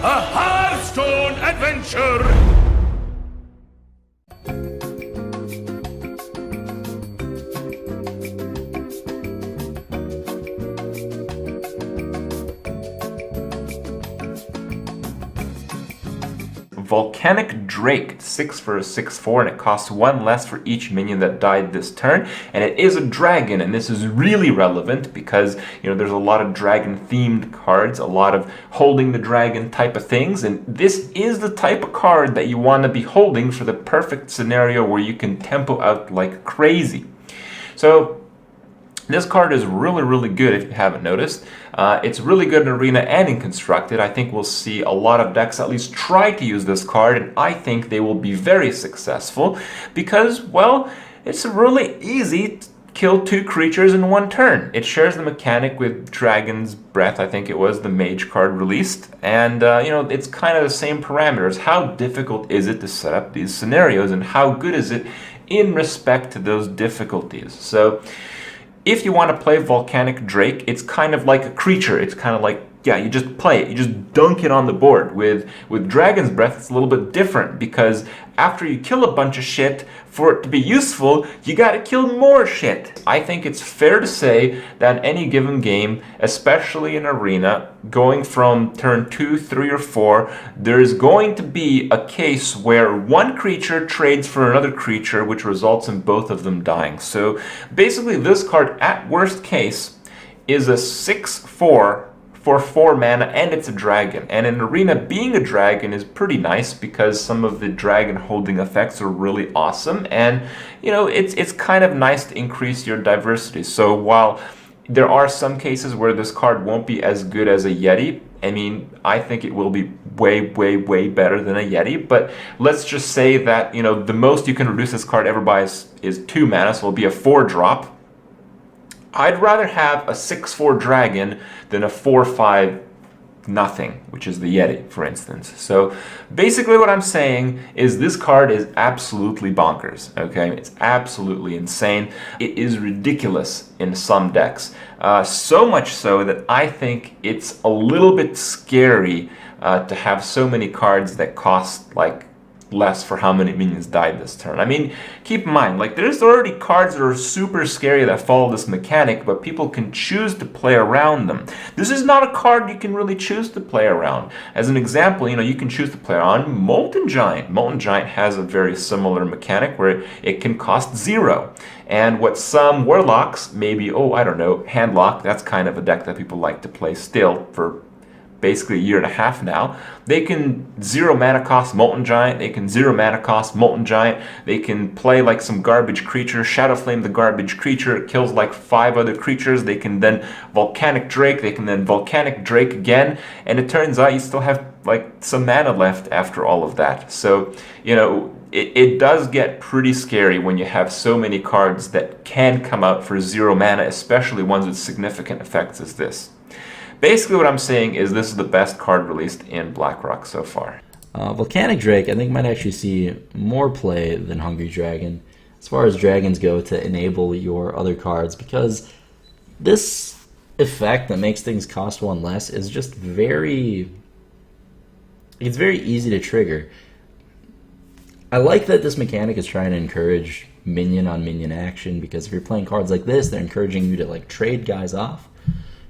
a Hearthstone adventure! Volcanic Drake, 6 for a 6/4, and it costs 1 less for each minion that died this turn, and it is a dragon, and this is really relevant because, you know, there's a lot of dragon-themed cards, a lot of holding the dragon type of things, and this is the type of card that you want to be holding for the perfect scenario where you can tempo out like crazy. So, this card is really, really good if you haven't noticed. It's really good in Arena and in Constructed. I think we'll see a lot of decks at least try to use this card, and I think they will be very successful because, well, it's really easy to kill 2 creatures in 1 turn. It shares the mechanic with Dragon's Breath, I think it was, the Mage card released, and, you know, it's kind of the same parameters. How difficult is it to set up these scenarios, and how good is it in respect to those difficulties? So, if you want to play Volcanic Drake, it's kind of like a creature. It's kind of like, yeah, you just play it. You just dunk it on the board. With Dragon's Breath, it's a little bit different because after you kill a bunch of shit, for it to be useful, you gotta kill more shit. I think it's fair to say that in any given game, especially in Arena, going from turn 2, 3, or 4, there's going to be a case where one creature trades for another creature, which results in both of them dying. So basically this card, at worst case, is a 6/4 for 4 mana, and it's a dragon. And in Arena, being a dragon is pretty nice because some of the dragon holding effects are really awesome, and, you know, it's kind of nice to increase your diversity. So while there are some cases where this card won't be as good as a Yeti, I mean, I think it will be way, way, way better than a Yeti, but let's just say that, you know, the most you can reduce this card ever by is 2 mana, so it'll be a 4-drop. I'd rather have a 6/4 dragon than a 4/5 nothing, which is the Yeti, for instance. So basically what I'm saying is this card is absolutely bonkers, okay? It's absolutely insane. It is ridiculous in some decks. So much so that I think it's a little bit scary to have so many cards that cost, like, less for how many minions died this turn. I mean, keep in mind, like, there's already cards that are super scary that follow this mechanic, but people can choose to play around them. This is not a card you can really choose to play around. As an example, you know, you can choose to play on Molten Giant. Molten Giant has a very similar mechanic where it can cost 0. And what some Warlocks, maybe, oh, I don't know, Handlock, that's kind of a deck that people like to play still for basically a year and a half now. They can 0 mana cost Molten Giant, they can 0 mana cost Molten Giant, they can play like some garbage creature, Shadow Flame the garbage creature, it kills like 5 other creatures, they can then Volcanic Drake, they can then Volcanic Drake again, and it turns out you still have like some mana left after all of that. So, you know, it does get pretty scary when you have so many cards that can come out for 0 mana, especially ones with significant effects as this. Basically what I'm saying is this is the best card released in Blackrock so far. Volcanic Drake, I think, might actually see more play than Hungry Dragon as far as dragons go to enable your other cards, because this effect that makes things cost 1 less is just very... it's very easy to trigger. I like that this mechanic is trying to encourage minion on minion action, because if you're playing cards like this, they're encouraging you to, like, trade guys off.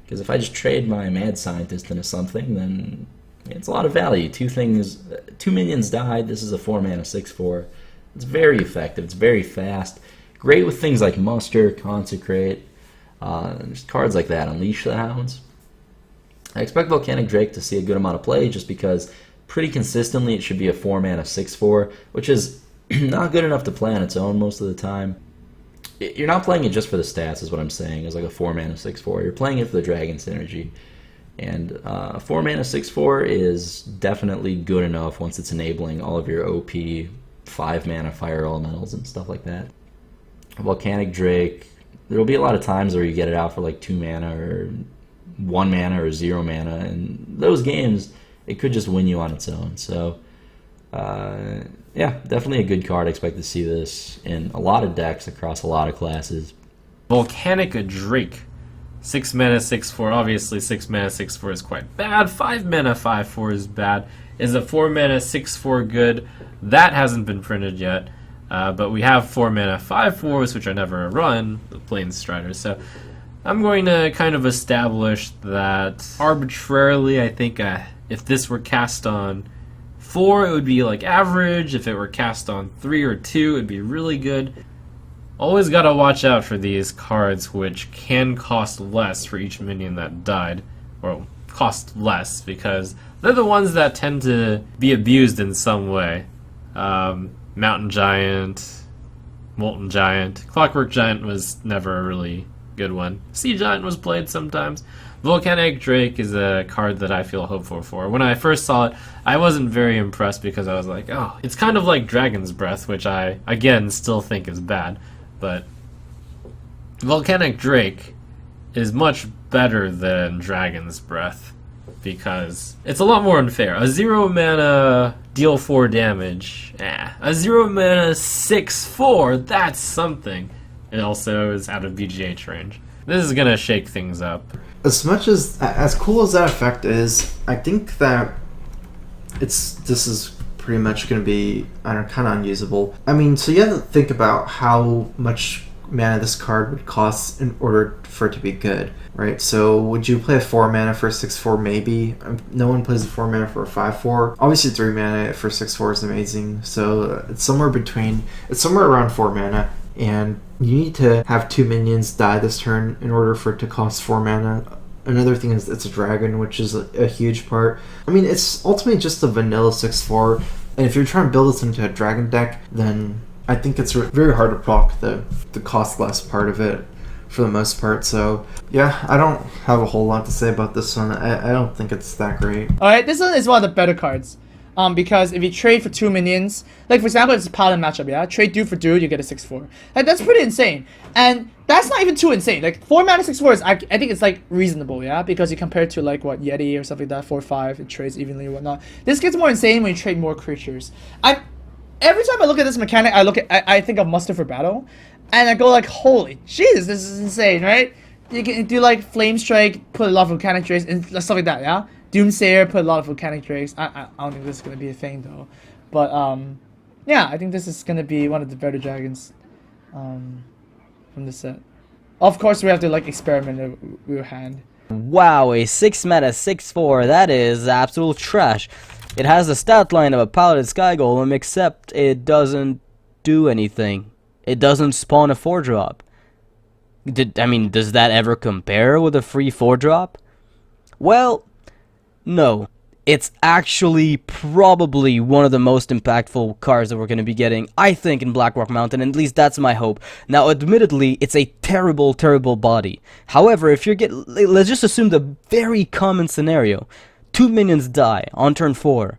Because if I just trade my Mad Scientist into something, then it's a lot of value. 2 minions died. This is a 4 mana 6/4. It's very effective. It's very fast. Great with things like Muster, Consecrate, just cards like that. Unleash the Hounds. I expect Volcanic Drake to see a good amount of play, just because pretty consistently it should be a 4 mana 6/4, which is not good enough to play on its own most of the time. You're not playing it just for the stats, is what I'm saying, as like a 4 mana 6/4. You're playing it for the dragon synergy. And 4 mana 6/4 is definitely good enough once it's enabling all of your OP 5 mana fire elementals and stuff like that. Volcanic Drake, there will be a lot of times where you get it out for like 2 mana or 1 mana or 0 mana, and those games, it could just win you on its own. So, yeah, definitely a good card. I expect to see this in a lot of decks across a lot of classes. Volcanic Drake, 6 mana 6/4. Obviously 6 mana 6/4 is quite bad. 5 mana 5/4 is bad. Is a 4 mana 6/4 good? That hasn't been printed yet. But we have 4 mana 5/4s, which I never run, the Plains Striders. So I'm going to kind of establish that arbitrarily. I think if this were cast on 4, it would be like average. If it were cast on 3 or 2, it would be really good. Always gotta watch out for these cards, which can cost less for each minion that died, or cost less, because they're the ones that tend to be abused in some way. Mountain Giant, Molten Giant. Clockwork Giant was never a really good one. Sea Giant was played sometimes. Volcanic Drake is a card that I feel hopeful for. When I first saw it, I wasn't very impressed because I was like, oh, it's kind of like Dragon's Breath, which I, again, still think is bad. But Volcanic Drake is much better than Dragon's Breath because it's a lot more unfair. A 0 mana deal 4 damage. A 0 mana 6/4, that's something. It also is out of BGH range. This is gonna shake things up. As much as cool as that effect is, I think that this is pretty much going to be, I don't know, kind of unusable. I mean, so you have to think about how much mana this card would cost in order for it to be good, right? So would you play a 4 mana for a 6/4? Maybe. No one plays a 4 mana for a 5/4. Obviously 3 mana for 6/4 is amazing. So it's somewhere around 4 mana, and you need to have 2 minions die this turn in order for it to cost 4 mana. Another thing is it's a dragon, which is a huge part. I mean, it's ultimately just a vanilla 6/4, and if you're trying to build this into a dragon deck, then I think it's very hard to proc the cost less part of it for the most part. So yeah, I don't have a whole lot to say about this one. I don't think it's that great. Alright, this one is one of the better cards. Because if you trade for 2 minions, like for example, it's a paladin matchup, yeah? Trade dude for dude, you get a 6/4. Like, that's pretty insane. And that's not even too insane. Like, 4 mana 6/4 is, I think it's like reasonable, yeah? Because you compare it to like, what, Yeti or something like that, 4/5, it trades evenly or whatnot. This gets more insane when you trade more creatures. Every time I look at this mechanic, I think of Muster for Battle, and I go like, holy Jesus, this is insane, right? You can do like Flame Strike, put a lot of Volcanic Drakes, and stuff like that, yeah? Doomsayer, put a lot of Volcanic Drakes. I don't think this is going to be a thing, though. But, yeah, I think this is going to be one of the better dragons from the set. Of course, we have to, like, experiment with your hand. Wow, a 6 mana 6/4, that is absolute trash. It has the stat line of a Paladin Sky Golem, except it doesn't do anything. It doesn't spawn a 4-drop. Does that ever compare with a free 4-drop? Well, no. It's actually probably one of the most impactful cards that we're going to be getting, I think, in Blackrock Mountain, and at least that's my hope. Now, admittedly, it's a terrible, terrible body. However, if let's just assume the very common scenario. 2 minions die on turn 4.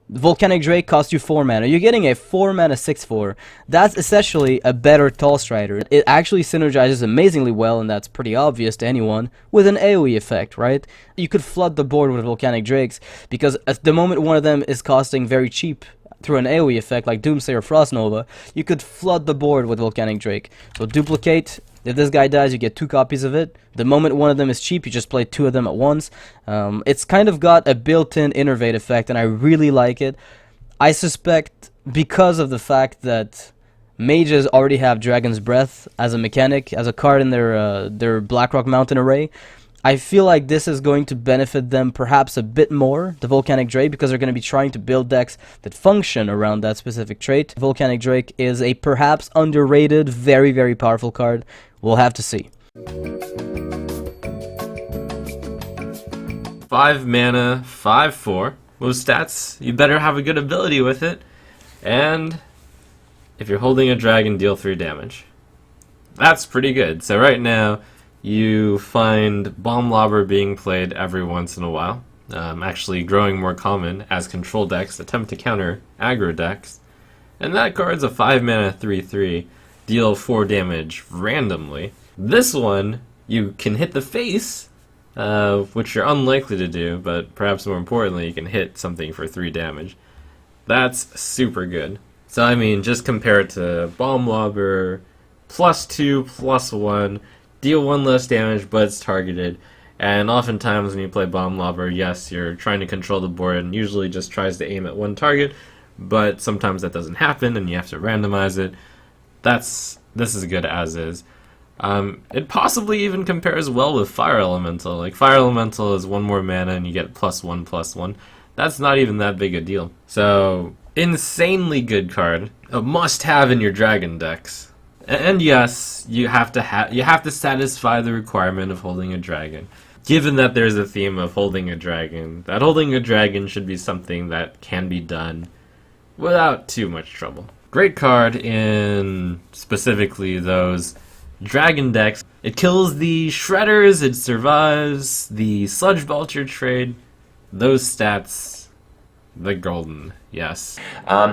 Volcanic Drake costs you 4 mana. You're getting a 4 mana 6/4. That's essentially a better Tall Strider. It actually synergizes amazingly well, and that's pretty obvious to anyone, with an AoE effect, right? You could flood the board with Volcanic Drakes, because at the moment one of them is costing very cheap through an AoE effect like Doomsayer or Frost Nova, you could flood the board with Volcanic Drake. So duplicate. If this guy dies, you get 2 copies of it. The moment one of them is cheap, you just play 2 of them at once. It's kind of got a built-in innervate effect, and I really like it. I suspect, because of the fact that mages already have Dragon's Breath as a mechanic, as a card in their Blackrock Mountain array, I feel like this is going to benefit them perhaps a bit more, the Volcanic Drake, because they're going to be trying to build decks that function around that specific trait. Volcanic Drake is a perhaps underrated, very, very powerful card. We'll have to see. 5 mana, 5/4. Most stats, you better have a good ability with it. And if you're holding a dragon, deal 3 damage. That's pretty good. So right now, you find Bomb Lobber being played every once in a while. Actually growing more common as control decks attempt to counter aggro decks. And that card's a 5 mana 3/3. Deal 4 damage randomly. This one, you can hit the face, which you're unlikely to do, but perhaps more importantly, you can hit something for 3 damage. That's super good. So just compare it to Bomb Lobber, +2, +1, deal 1 less damage, but it's targeted. And oftentimes when you play Bomb Lobber, yes, you're trying to control the board and usually just tries to aim at one target, but sometimes that doesn't happen and you have to randomize it. This is good as is. It possibly even compares well with Fire Elemental. Like, Fire Elemental is 1 more mana and you get +1/+1. That's not even that big a deal. So, insanely good card. A must-have in your dragon decks. And yes, you have to satisfy the requirement of holding a dragon. Given that there's a theme of holding a dragon, that holding a dragon should be something that can be done without too much trouble. Great card in specifically those dragon decks. It kills the shredders, it survives the sludge belcher trade. Those stats, the golden, yes.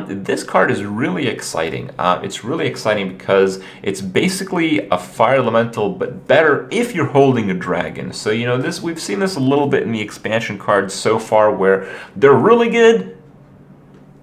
This card is really exciting. It's really exciting because it's basically a fire elemental, but better if you're holding a dragon. So, you know, we've seen this a little bit in the expansion cards so far, where they're really good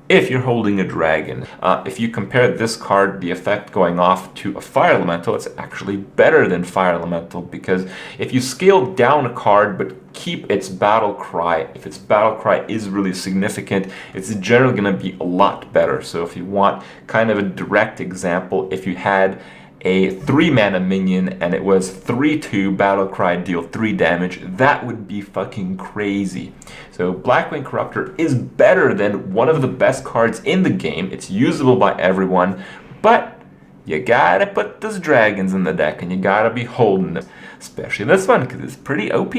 if you're holding a dragon. If you compare this card, the effect going off, to a fire elemental, it's actually better than fire elemental, because if you scale down a card but keep its battle cry, if its battle cry is really significant, it's generally going to be a lot better. So if you want kind of a direct example, if you had a 3 mana minion and it was 3/2 battle cry, deal 3 damage, that would be fucking crazy. So Blackwing Corruptor is better than one of the best cards in the game. It's usable by everyone, but you gotta put those dragons in the deck and you gotta be holding them, especially this one because it's pretty OP.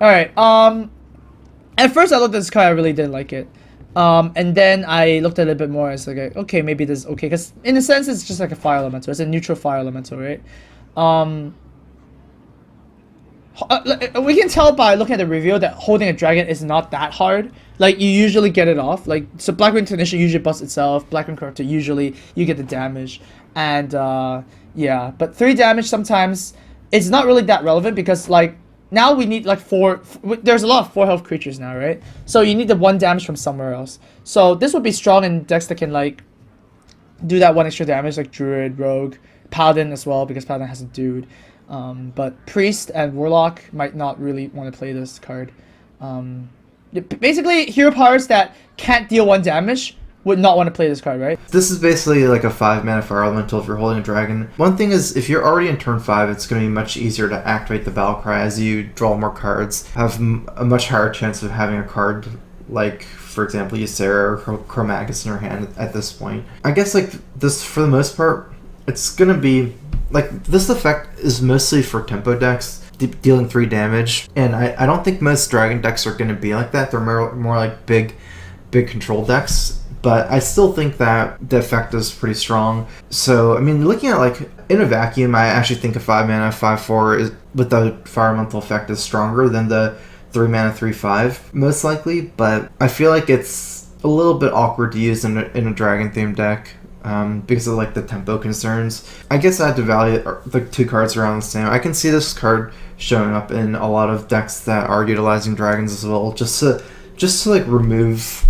Alright, at first I looked at this card, I really didn't like it. And then I looked at it a bit more, I was like, okay, maybe this is okay, because in a sense it's just like a fire elemental, it's a neutral fire elemental, right? We can tell by looking at the review that holding a dragon is not that hard. Like, you usually get it off, like, so Blackwing Technician usually busts itself, Blackwing Corruptor usually, you get the damage, and yeah, but 3 damage sometimes, it's not really that relevant, because, like, now we need like there's a lot of 4 health creatures now, right? So you need the 1 damage from somewhere else. So this would be strong in decks that can like do that 1 extra damage, like Druid, Rogue, Paladin as well, because Paladin has a dude. But Priest and Warlock might not really want to play this card. Basically, hero powers that can't deal 1 damage would not want to play this card, right? This is basically like a 5 mana fire elemental if you're holding a dragon. One thing is, if you're already in turn 5, it's going to be much easier to activate the battle cry as you draw more cards. Have a much higher chance of having a card like, for example, Ysera or Chromagus in your hand at this point. I guess like this, for the most part, it's going to be like, this effect is mostly for tempo decks, dealing 3 damage, and I don't think most dragon decks are going to be like that. They're more like big control decks. But I still think that the effect is pretty strong. So, I mean, looking at, like, in a vacuum, I actually think a 5 mana 5/4 with the fire elemental effect is stronger than the 3 mana 3/5, most likely. But I feel like it's a little bit awkward to use in a dragon themed deck because of, like, the tempo concerns. I guess I have to value the 2 cards around the same. I can see this card showing up in a lot of decks that are utilizing dragons as well, just to like remove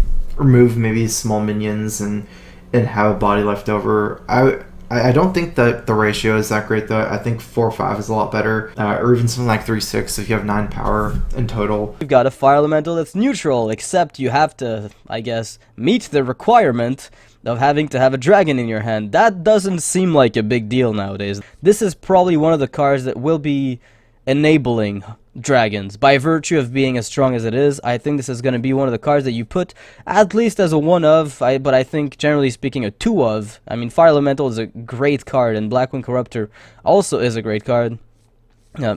maybe small minions and have a body left over. I don't think that the ratio is that great though. I think 4/5 is a lot better, or even something like 3/6 if you have 9 power in total. You've got a fire elemental that's neutral, except you have to, I guess, meet the requirement of having to have a dragon in your hand. That doesn't seem like a big deal nowadays. This is probably one of the cards that will be enabling dragons by virtue of being as strong as it is. I think this is going to be one of the cards that you put at least as a 1 of, but I think generally speaking a 2 of. I mean, Fire Elemental is a great card, and Blackwing Corruptor also is a great card.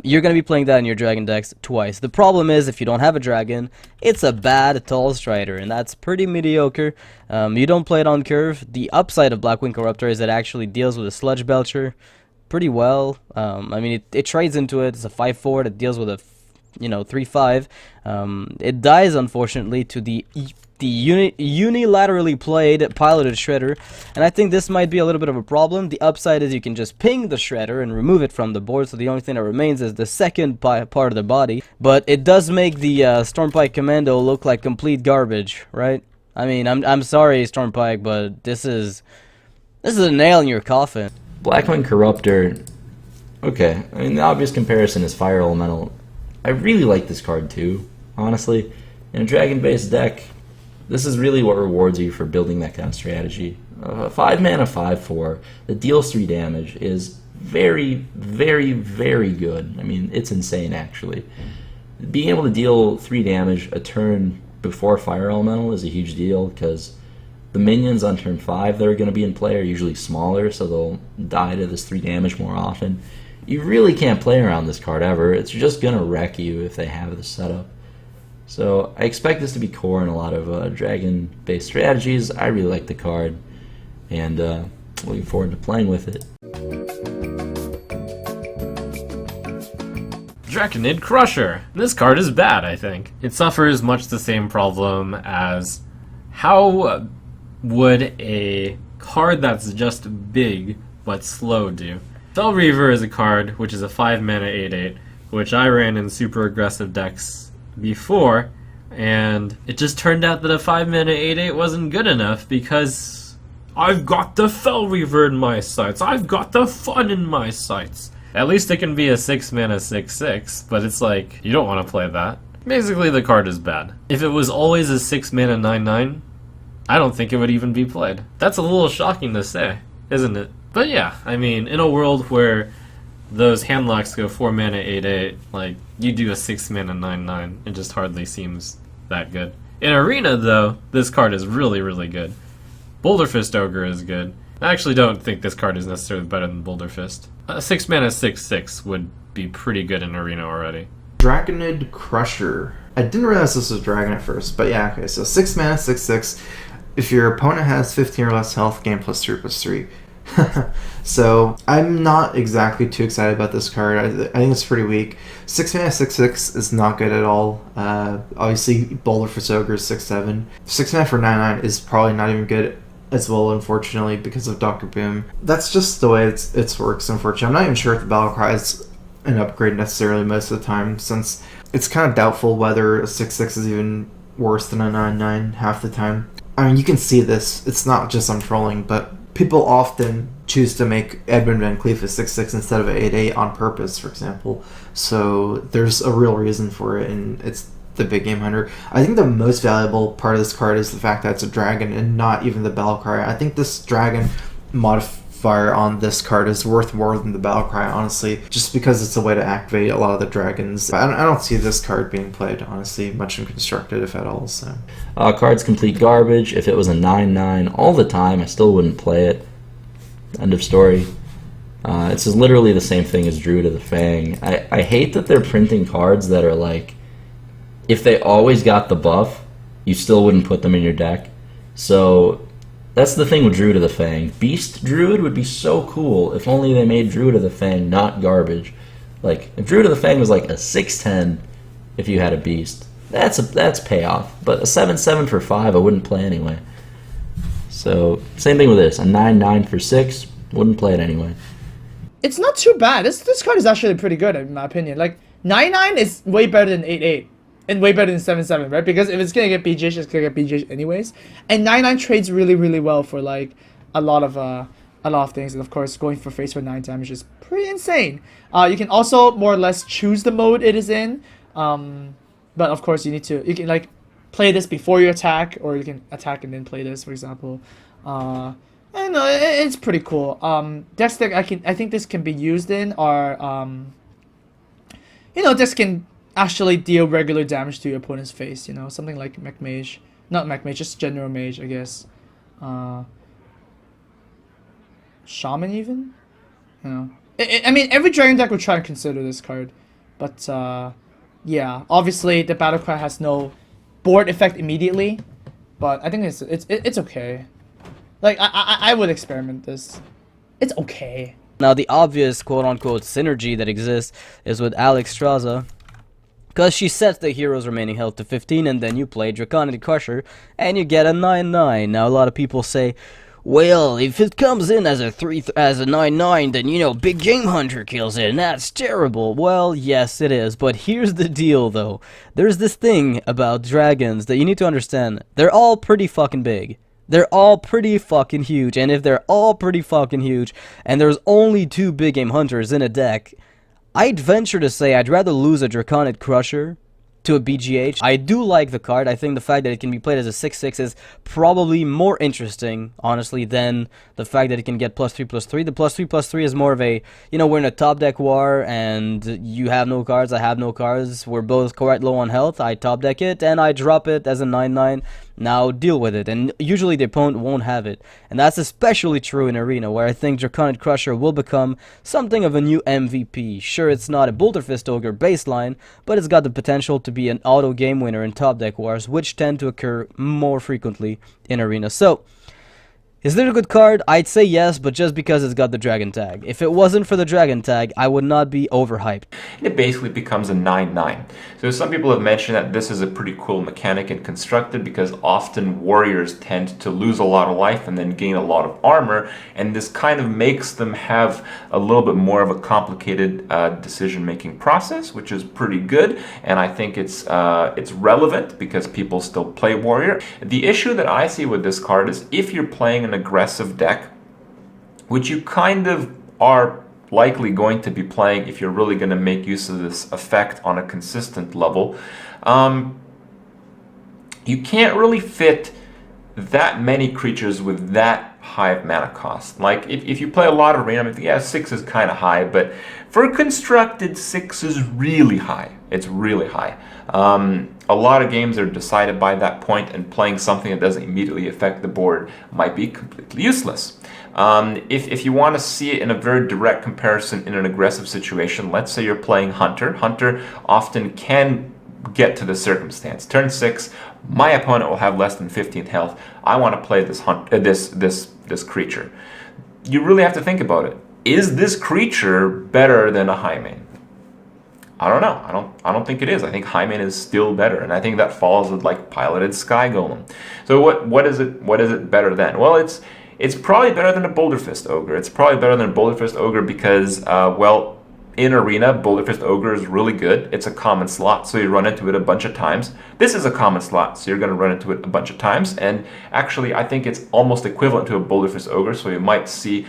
You're going to be playing that in your dragon decks twice. The problem is, if you don't have a dragon, it's a bad Tall Strider, and that's pretty mediocre. You don't play it on curve. The upside of Blackwing Corruptor is it actually deals with a Sludge Belcher pretty well. I mean, it trades into it. It's a 5/4 that deals with a 3/5. It dies, unfortunately, to the unilaterally played piloted Shredder, and I think this might be a little bit of a problem. The upside is you can just ping the Shredder and remove it from the board, so the only thing that remains is the second part of the body. But it does make the Stormpike Commando look like complete garbage, right? I mean, I'm sorry, Stormpike, but this is a nail in your coffin. Blackwing Corruptor Okay, I mean, the obvious comparison is Fire Elemental. I really like this card too, honestly. In a dragon-based deck, this is really what rewards you for building that kind of strategy. 5 mana, 5/4 that deals 3 damage is very, very, very good. I mean, it's insane, actually. Being able to deal 3 damage a turn before Fire Elemental is a huge deal, because the minions on turn 5 that are going to be in play are usually smaller, so they'll die to this 3 damage more often. You really can't play around this card ever. It's just going to wreck you if they have the setup. So I expect this to be core in a lot of dragon-based strategies. I really like the card, and looking forward to playing with it. Drakonid Crusher. This card is bad, I think. It suffers much the same problem as how would a card that's just big but slow do. Fel Reaver is a card which is a 5 mana 8/8, which I ran in super aggressive decks before, and it just turned out that a 5 mana 8/8 wasn't good enough because I've got the Fel Reaver in my sights, I've got the fun in my sights. At least it can be a 6 mana 6/6, but it's like, you don't want to play that. Basically, the card is bad. If it was always a 6 mana 9/9, I don't think it would even be played. That's a little shocking to say, isn't it? But yeah, I mean, in a world where those handlocks go 4 mana 8/8, like, you do a 6 mana 9/9, it just hardly seems that good. In Arena, though, this card is really, really good. Boulder Fist Ogre is good. I actually don't think this card is necessarily better than Boulder Fist. A 6 mana 6/6 would be pretty good in Arena already. Drakonid Crusher. I didn't realize this was dragon at first, but yeah, okay, so 6 mana 6/6. If your opponent has 15 or less health, gain +3/+3. So I'm not exactly too excited about this card. I think it's pretty weak. 6 mana 6/6 is not good at all. Obviously, Boulder Fist Ogre is 6/7. 6 mana for 9/9 is probably not even good as well, unfortunately, because of Dr. Boom. That's just the way it works, unfortunately. I'm not even sure if the battle cry is an upgrade necessarily most of the time, since it's kind of doubtful whether a 6/6 is even worse than a 9/9 half the time. I mean, you can see this. It's not just I'm trolling, but people often choose to make Edmund Van Cleef a 6/6 instead of an 8/8 on purpose, for example. So there's a real reason for it, and it's the big game hunter. I think the most valuable part of this card is the fact that it's a dragon and not even the battle cry. I think this dragon modifier on this card is worth more than the battle cry, honestly, just because it's a way to activate a lot of the dragons. I don't see this card being played, honestly, much in Constructed, if at all. So Card's complete garbage. If it was a 9/9 all the time, I still wouldn't play it. End of story. It's just literally the same thing as Druid of the Fang. I hate that they're printing cards that are like, if they always got the buff, you still wouldn't put them in your deck. So that's the thing with Druid of the Fang. Beast Druid would be so cool if only they made Druid of the Fang not garbage. Like, if Druid of the Fang was like a 6/10 if you had a Beast, that's payoff. But a 7/7 for 5 I wouldn't play anyway. So, same thing with this. A 9/9 for 6, wouldn't play it anyway. It's not too bad. This card is actually pretty good, in my opinion. Like, 9/9 is way better than 8/8. And way better than 7/7, right? Because if it's gonna get BGH, it's gonna get BGH anyways. And 9/9 trades really, really well for like a lot of things. And of course, going for face for 9 damage is pretty insane. You can also more or less choose the mode it is in. But of course, you can like play this before you attack, or you can attack and then play this, for example. And it's pretty cool. Decks that I think this can be used in are decks can actually deal regular damage to your opponent's face, something like Mech Mage. Not Mech Mage, just General Mage, I guess. Shaman even? I mean, every Dragon deck would try to consider this card. But, yeah, obviously the battle cry has no board effect immediately. But I think it's okay. Like, I would experiment this. It's okay. Now, the obvious quote-unquote synergy that exists is with Alex Straza, because she sets the hero's remaining health to 15, and then you play Drakonid Crusher, and you get a 9/9. Now, a lot of people say, well, if it comes in as a 9/9, then, Big Game Hunter kills it, and that's terrible. Well, yes, it is, but here's the deal, though. There's this thing about dragons that you need to understand. They're all pretty fucking big. They're all pretty fucking huge, and if they're all pretty fucking huge, and there's only 2 big game hunters in a deck, I'd venture to say I'd rather lose a Drakonid Crusher to a BGH. I do like the card. I think the fact that it can be played as a 6/6 is probably more interesting, honestly, than the fact that it can get +3/+3. The +3/+3 is more of a, you know, we're in a top deck war, and you have no cards, I have no cards, we're both quite low on health, I top deck it, and I drop it as a 9/9, now deal with it, and usually the opponent won't have it. And that's especially true in Arena, where I think Drakonid Crusher will become something of a new MVP. Sure, it's not a Bolter Fist Ogre baseline, but it's got the potential to be an auto game winner in top deck wars, which tend to occur more frequently in Arena. So, is it a good card? I'd say yes, but just because it's got the dragon tag. If it wasn't for the dragon tag, I would not be overhyped. It basically becomes a 9/9. So some people have mentioned that this is a pretty cool mechanic and constructed because often warriors tend to lose a lot of life and then gain a lot of armor, and this kind of makes them have a little bit more of a complicated decision-making process, which is pretty good, and I think it's relevant because people still play warrior. The issue that I see with this card is if you're playing an aggressive deck, which you kind of are likely going to be playing if you're really going to make use of this effect on a consistent level, you can't really fit that many creatures with that high of mana cost. Like, if you play a lot of Arena, I think, yeah, 6 is kind of high, but for constructed, 6 is really high. It's really high. A lot of games are decided by that point, and playing something that doesn't immediately affect the board might be completely useless. If you want to see it in a very direct comparison in an aggressive situation, let's say you're playing Hunter. Hunter often can get to the circumstance. Turn 6, my opponent will have less than 15 health. I want to play this creature. You really have to think about it. Is this creature better than a Highmane? I don't know. I don't think it is. I think Highmane is still better, and I think that falls with like piloted Sky Golem. So what is it better than? Well, it's probably better than a Boulder Fist Ogre. It's probably better than a Boulder Fist Ogre because well, in Arena, Boulder Fist Ogre is really good. It's a common slot, so you run into it a bunch of times. This is a common slot, so you're going to run into it a bunch of times. And actually, I think it's almost equivalent to a Boulder Fist Ogre, so you might see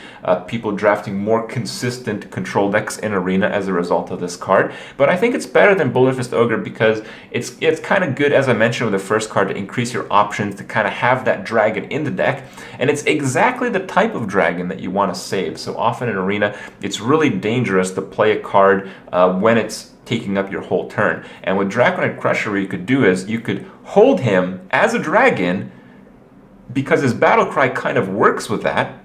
people drafting more consistent control decks in Arena as a result of this card. But I think it's better than Boulder Fist Ogre because it's kind of good, as I mentioned with the first card, to increase your options, to kind of have that dragon in the deck. And it's exactly the type of dragon that you want to save. So often in Arena, it's really dangerous to play a card when it's taking up your whole turn. And with Drakonid Crusher, what you could do is you could hold him as a dragon because his battle cry kind of works with that.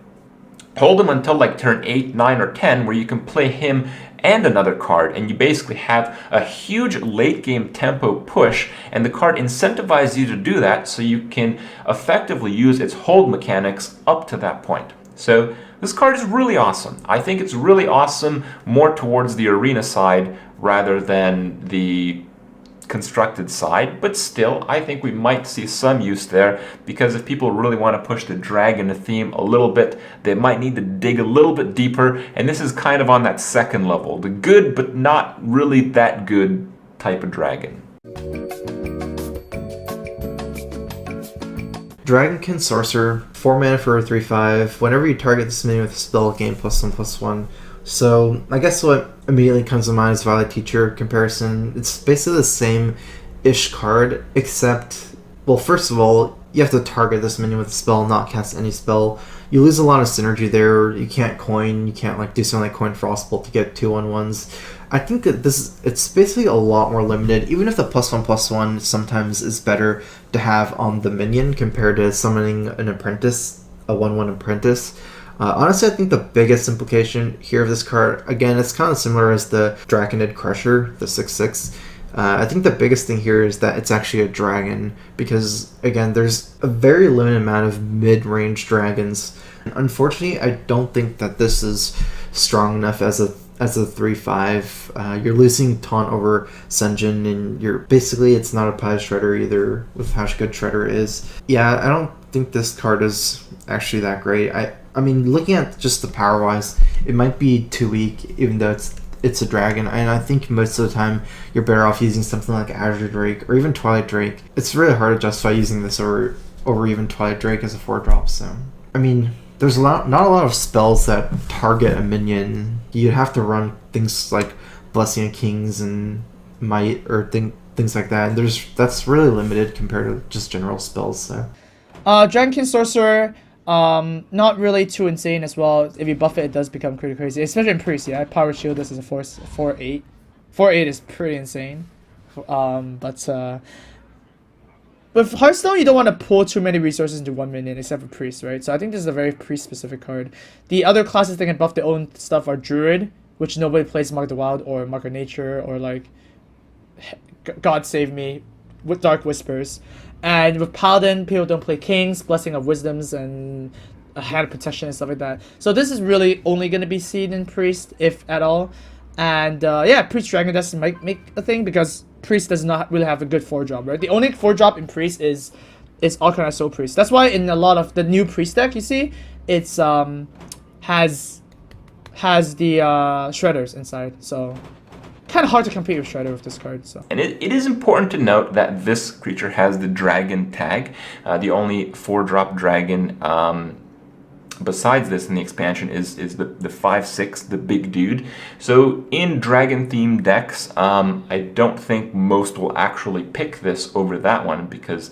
Hold him until like turn 8, 9, or 10 where you can play him and another card, and you basically have a huge late game tempo push, and the card incentivizes you to do that so you can effectively use its hold mechanics up to that point. So this card is really awesome. I think it's really awesome more towards the Arena side rather than the constructed side, but still I think we might see some use there because if people really want to push the dragon theme a little bit, they might need to dig a little bit deeper, and this is kind of on that second level, the good but not really that good type of dragon. Dragonkin Sorcerer, 4 mana for a 3/5. Whenever you target this minion with a spell, gain +1/+1. So I guess what immediately comes to mind is Violet Teacher comparison. It's basically the same-ish card, except, well, first of all, you have to target this minion with a spell, not cast any spell. You lose a lot of synergy there. You can't coin. You can't like do something like Coin Frostbolt to get 2/1/1s. I think that it's basically a lot more limited, even if the +1/+1 sometimes is better to have on the minion compared to summoning an apprentice, a 1/1 apprentice. Honestly, I think the biggest implication here of this card, again, it's kind of similar as the Drakonid Crusher, the 6/6. I think the biggest thing here is that it's actually a dragon, because, again, there's a very limited amount of mid-range dragons. And unfortunately, I don't think that this is strong enough as a 3/5. You're losing taunt over Senjin, and it's not a Pie Shredder either, with how good Shredder is. Yeah, I don't think this card is actually that great. I mean, looking at just the power-wise, it might be too weak, even though it's a dragon, and I think most of the time you're better off using something like Azure Drake or even Twilight Drake. It's really hard to justify using this over or even Twilight Drake as a 4-drop. So, I mean, there's not a lot of spells that target a minion. You'd have to run things like Blessing of Kings and Might or things like that. And that's really limited compared to just general spells. So, Dragonkin Sorcerer, not really too insane as well. If you buff it, it does become pretty crazy, especially in Priest. Yeah, Power Shield. This is a 4/8. 4/8 is pretty insane. With Hearthstone, you don't want to pull too many resources into 1 minion, except for Priest, right? So I think this is a very Priest-specific card. The other classes that can buff their own stuff are Druid, which nobody plays Mark of the Wild or Mark of Nature or like God Save Me with Dark Whispers. And with Paladin, people don't play Kings, Blessing of Wisdoms, and a Hand of Protection and stuff like that. So this is really only going to be seen in Priest, if at all. And yeah, Priest Dragon Dust might make a thing because Priest does not really have a good 4-drop, right? The only 4-drop in Priest is Arcanite Soul Priest. That's why in a lot of the new Priest deck, you see, it's has the Shredders inside. So kind of hard to compete with Shredder with this card. So. And it is important to note that this creature has the dragon tag, the only 4-drop dragon. Besides this in the expansion is the 5/6, the big dude. So in dragon themed decks, I don't think most will actually pick this over that one because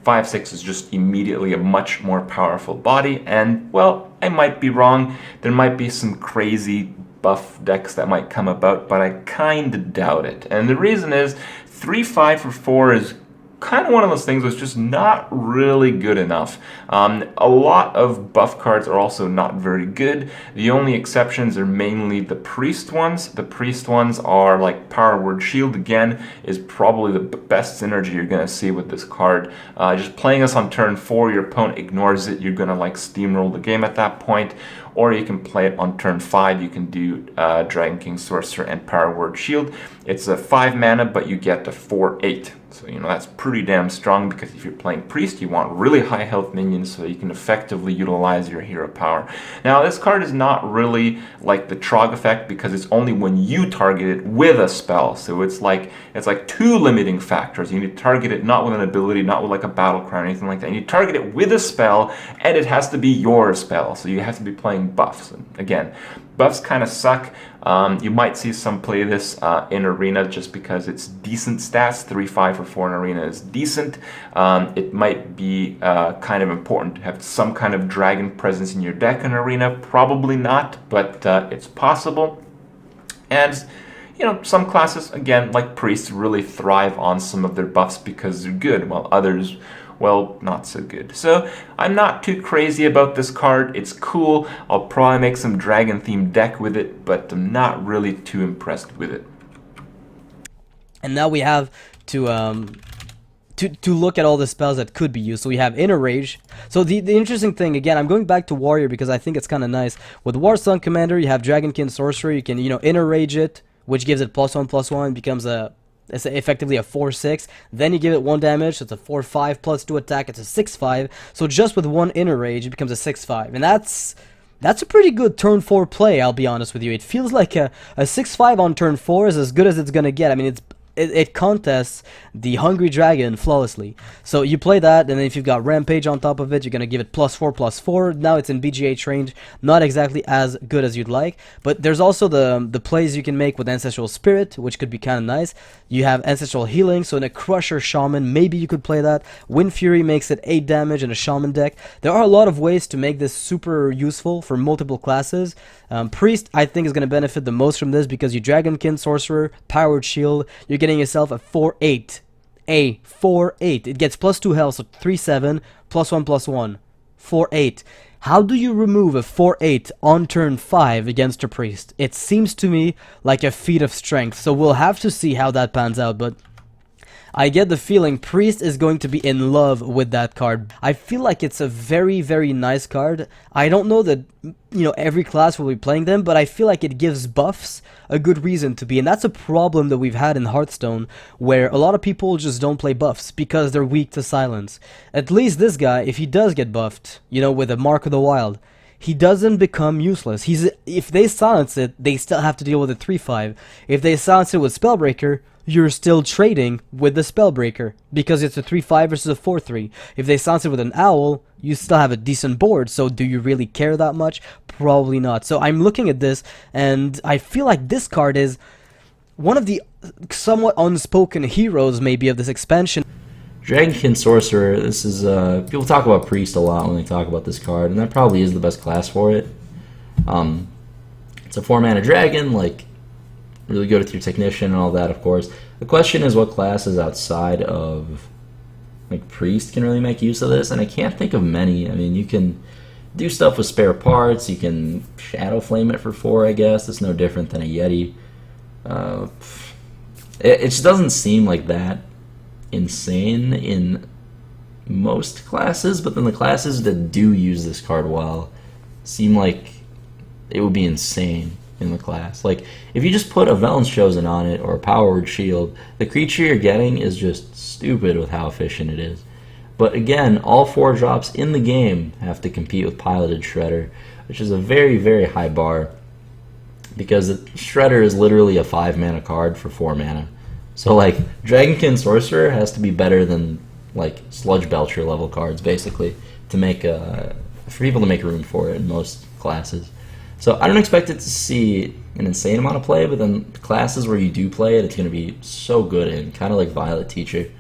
5/6 is just immediately a much more powerful body. And well, I might be wrong. There might be some crazy buff decks that might come about, but I kind of doubt it. And the reason is 3/5 for 4 is kind of one of those things that's just not really good enough. A lot of buff cards are also not very good. The only exceptions are mainly the Priest ones. The Priest ones are like Power Word Shield, again, is probably the best synergy you're going to see with this card. Just playing this on turn 4, your opponent ignores it, you're going to like steamroll the game at that point. Or you can play it on turn 5, you can do Dragonkin Sorcerer and Power Word Shield. It's a 5 mana, but you get a 4/8. So, you know, that's pretty damn strong because if you're playing Priest, you want really high health minions so you can effectively utilize your hero power. Now, this card is not really like the Trog effect because it's only when you target it with a spell. So it's like 2 limiting factors. You need to target it not with an ability, not with like a battle cry or anything like that. You need to target it with a spell, and it has to be your spell. So you have to be playing buffs. And again, buffs kind of suck. You might see some play this in Arena just because it's decent stats. 3/5 for 4 in Arena is decent. It might be kind of important to have some kind of dragon presence in your deck in Arena. Probably not, but it's possible. And you know, some classes, again, like Priests, really thrive on some of their buffs because they're good, while others, well, not so good. So I'm not too crazy about this card. It's cool. I'll probably make some dragon themed deck with it, but I'm not really too impressed with it. And now we have to look at all the spells that could be used. So we have Inner Rage. So the interesting thing, again, I'm going back to Warrior because I think it's kind of nice. With War Sun Commander, you have Dragonkin Sorcerer. You can, you know, Inner Rage it, which gives it +1/+1, becomes it's effectively a 4/6. Then you give it 1 damage, so it's a 4/5 plus 2 attack. It's a 6/5. So just with 1 Inner Rage, it becomes a 6/5, and that's a pretty good turn 4 play. I'll be honest with you. It feels like a 6/5 on turn 4 is as good as it's gonna get. I mean, it contests the Hungry Dragon flawlessly. So you play that, and then if you've got Rampage on top of it, you're going to give it +4/+4. Now it's in BGH range, not exactly as good as you'd like, but there's also the plays you can make with Ancestral Spirit, which could be kind of nice. You have Ancestral Healing, so in a Crusher Shaman, maybe you could play that. Wind Fury makes it 8 damage in a Shaman deck. There are a lot of ways to make this super useful for multiple classes. Priest, I think, is going to benefit the most from this because you Dragonkin Sorcerer, Powered Shield, you're getting yourself a 4/8. A 4/8. It gets +2 health, so 3/7, +1/+1. 4/8. How do you remove a 4/8 on turn 5 against a Priest? It seems to me like a feat of strength, so we'll have to see how that pans out, but I get the feeling Priest is going to be in love with that card. I feel like it's a very, very nice card. I don't know that, you know, every class will be playing them, but I feel like it gives buffs a good reason to be. And that's a problem that we've had in Hearthstone, where a lot of people just don't play buffs because they're weak to silence. At least this guy, if he does get buffed, you know, with a Mark of the Wild, he doesn't become useless. If they silence it, they still have to deal with a 3/5. If they silence it with Spellbreaker, you're still trading with the Spellbreaker, because it's a 3-5 versus a 4-3. If they silence it with an Owl, you still have a decent board, so do you really care that much? Probably not. So I'm looking at this, and I feel like this card is one of the somewhat unspoken heroes, maybe, of this expansion. Dragonkin Sorcerer, this is, people talk about Priest a lot when they talk about this card, and that probably is the best class for it. It's a 4-mana dragon, like, really good with your Technician and all that, of course. The question is what classes outside of, like, Priest can really make use of this, and I can't think of many. I mean, you can do stuff with spare parts, you can Shadow Flame it for 4, I guess. It's no different than a Yeti. It just doesn't seem like that insane in most classes, but then the classes that do use this card well seem like it would be insane in the class. Like, if you just put a Velen's Chosen on it or a Power Word Shield, the creature you're getting is just stupid with how efficient it is. But again, all 4 drops in the game have to compete with Piloted Shredder, which is a very, very high bar, because Shredder is literally a 5-mana card for 4 mana. So, like, Dragonkin Sorcerer has to be better than, like, Sludge Belcher level cards, basically, to make for people to make room for it in most classes. So I don't expect it to see an insane amount of play, but then the classes where you do play it, it's going to be so good in, kind of like Violet Teacher.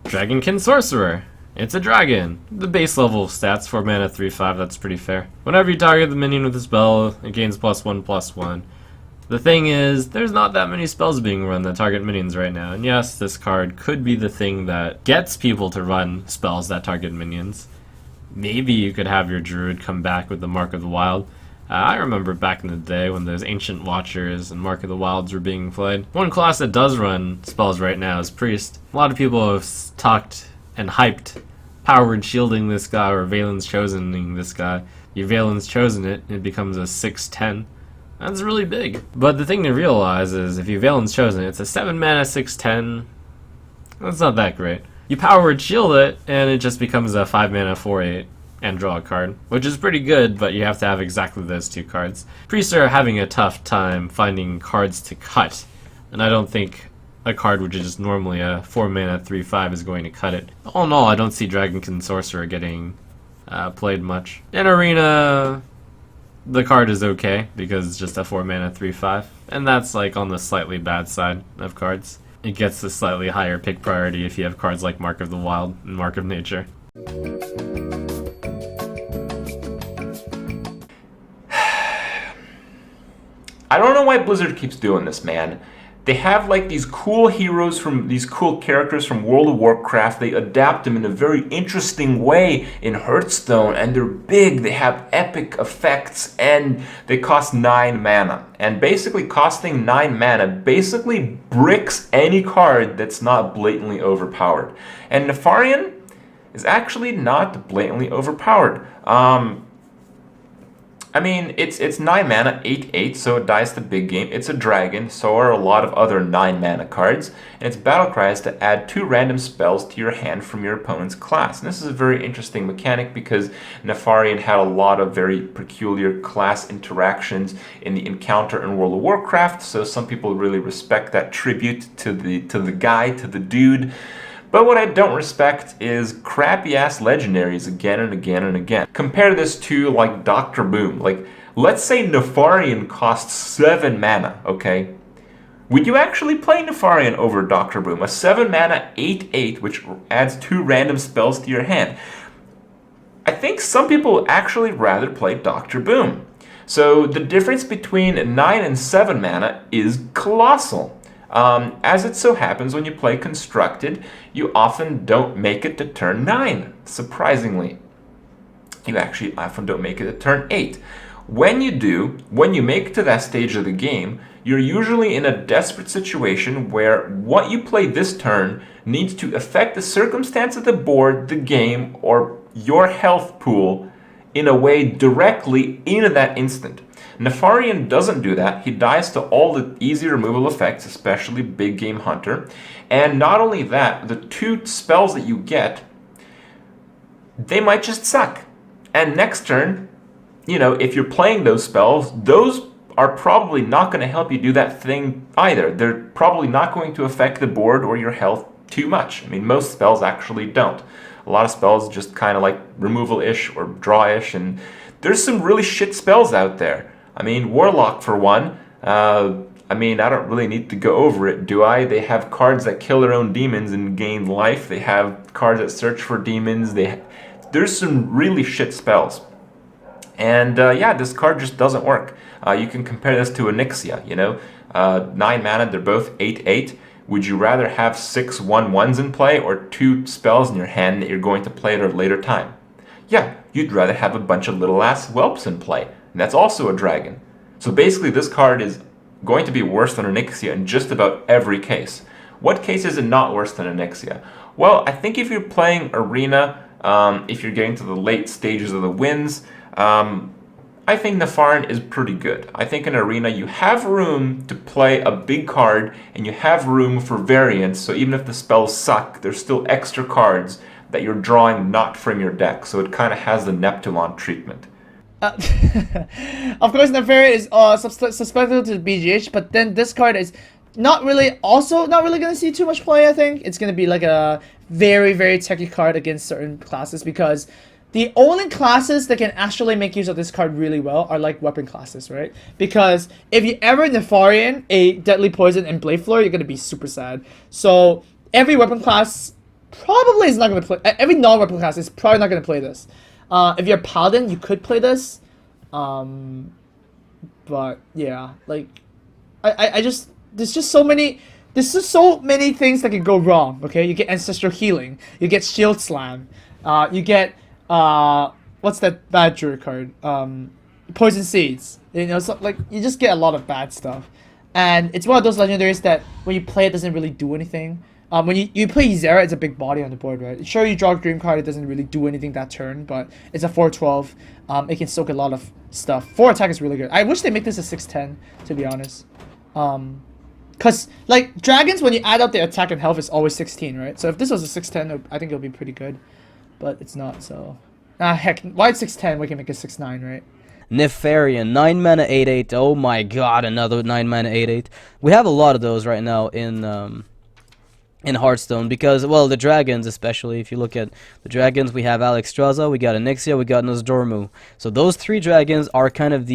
Dragonkin Sorcerer. It's a dragon. The base level stats, 4 mana, 3/5, that's pretty fair. Whenever you target the minion with a spell, it gains +1/+1. The thing is, there's not that many spells being run that target minions right now, and yes, this card could be the thing that gets people to run spells that target minions. Maybe you could have your Druid come back with the Mark of the Wild. I remember back in the day when those Ancient Watchers and Mark of the Wilds were being played. One class that does run spells right now is Priest. A lot of people have talked and hyped Power Word Shielding this guy or Valen's Chosening this guy. You Valen's Chosen it, and it becomes a 6/10. That's really big. But the thing to realize is if you Valen's Chosen, it's a 7 mana 6/10. That's not that great. You Power Word Shield it, and it just becomes a 5 mana 4/8 and draw a card, which is pretty good, but you have to have exactly those 2 cards. Priests are having a tough time finding cards to cut, and I don't think a card which is normally a 4 mana 3/5 is going to cut it. All in all, I don't see Dragonkin Sorcerer getting played much. In Arena, the card is okay because it's just a 4 mana 3/5, and that's like on the slightly bad side of cards. It gets the slightly higher pick priority if you have cards like Mark of the Wild and Mark of Nature. I don't know why Blizzard keeps doing this, man. They have like these cool heroes from these cool characters from World of Warcraft. They adapt them in a very interesting way in Hearthstone, and they're big, they have epic effects, and they cost 9 mana. And basically costing 9 mana basically bricks any card that's not blatantly overpowered. And Nefarian is actually not blatantly overpowered. I mean, it's 9 mana, 8/8, so it dies the big game. It's a dragon, so are a lot of other 9 mana cards. And its battle cry is to add 2 random spells to your hand from your opponent's class. And this is a very interesting mechanic because Nefarian had a lot of very peculiar class interactions in the encounter in World of Warcraft, so some people really respect that tribute to the guy, to the dude. But what I don't respect is crappy-ass legendaries again and again and again. Compare this to, like, Dr. Boom. Like, let's say Nefarian costs 7 mana, okay? Would you actually play Nefarian over Dr. Boom? A 7 mana 8/8, which adds 2 random spells to your hand. I think some people would actually rather play Dr. Boom. So the difference between 9 and 7 mana is colossal. As it so happens, when you play Constructed, you often don't make it to turn 9, surprisingly. You actually often don't make it to turn 8. When you do, when you make it to that stage of the game, you're usually in a desperate situation where what you play this turn needs to affect the circumstance of the board, the game, or your health pool in a way directly in that instant. Nefarian doesn't do that. He dies to all the easy removal effects, especially Big Game Hunter. And not only that, the 2 spells that you get, they might just suck. And next turn, you know, if you're playing those spells, those are probably not going to help you do that thing either. They're probably not going to affect the board or your health too much. I mean, most spells actually don't. A lot of spells just kind of like removal-ish or draw-ish, and there's some really shit spells out there. I mean, Warlock for one. I mean, I don't really need to go over it, do I? They have cards that kill their own demons and gain life. They have cards that search for demons. There's some really shit spells. And yeah, this card just doesn't work. You can compare this to Onyxia, 9 mana, they're both 8/8. Would you rather have 6 1/1s in play or 2 spells in your hand that you're going to play at a later time? Yeah, you'd rather have a bunch of little ass whelps in play. And that's also a dragon. So basically this card is going to be worse than Onyxia in just about every case. What case is it not worse than Onyxia? Well, I think if you're playing Arena, if you're getting to the late stages of the wins, I think Nefarian is pretty good. I think in Arena you have room to play a big card and you have room for variance, so even if the spells suck, there's still extra cards that you're drawing not from your deck, so it kind of has the Neptulon treatment. Of course, Nefarian is susceptible to BGH, but then this card is not really going to see too much play, I think. It's going to be like a very, very techy card against certain classes, because the only classes that can actually make use of this card really well are like weapon classes, right? Because if you ever Nefarian a Deadly Poison and Blade Floor, you're going to be super sad. So every weapon class probably is not going to play, every non-weapon class is probably not going to play this. If you're a Paladin, you could play this. But yeah, like, I just, there's just so many things that can go wrong, okay? You get Ancestral Healing, you get Shield Slam, you get, what's that bad druid card? Poison Seeds. So, like, you just get a lot of bad stuff. And it's one of those legendaries that when you play it doesn't really do anything. When you play Zera, it's a big body on the board, right? Sure, you draw a Dream card, it doesn't really do anything that turn, but it's a 4/12. It can soak a lot of stuff. 4 attack is really good. I wish they make this a 6/10, to be honest. Cause like dragons, when you add up their attack and health, is always 16, right? So if this was a 6/10, I think it would be pretty good, but it's not. So, heck, why it's 6/10? We can make it 6/9, right? Nefarian, 9 mana 8/8. Oh my god, another 9 mana 8/8. We have a lot of those right now in Hearthstone, because, well, the dragons, especially if you look at the dragons, we have Alexstrasza, we got Onyxia, we got Nosdormu. So those 3 dragons are kind of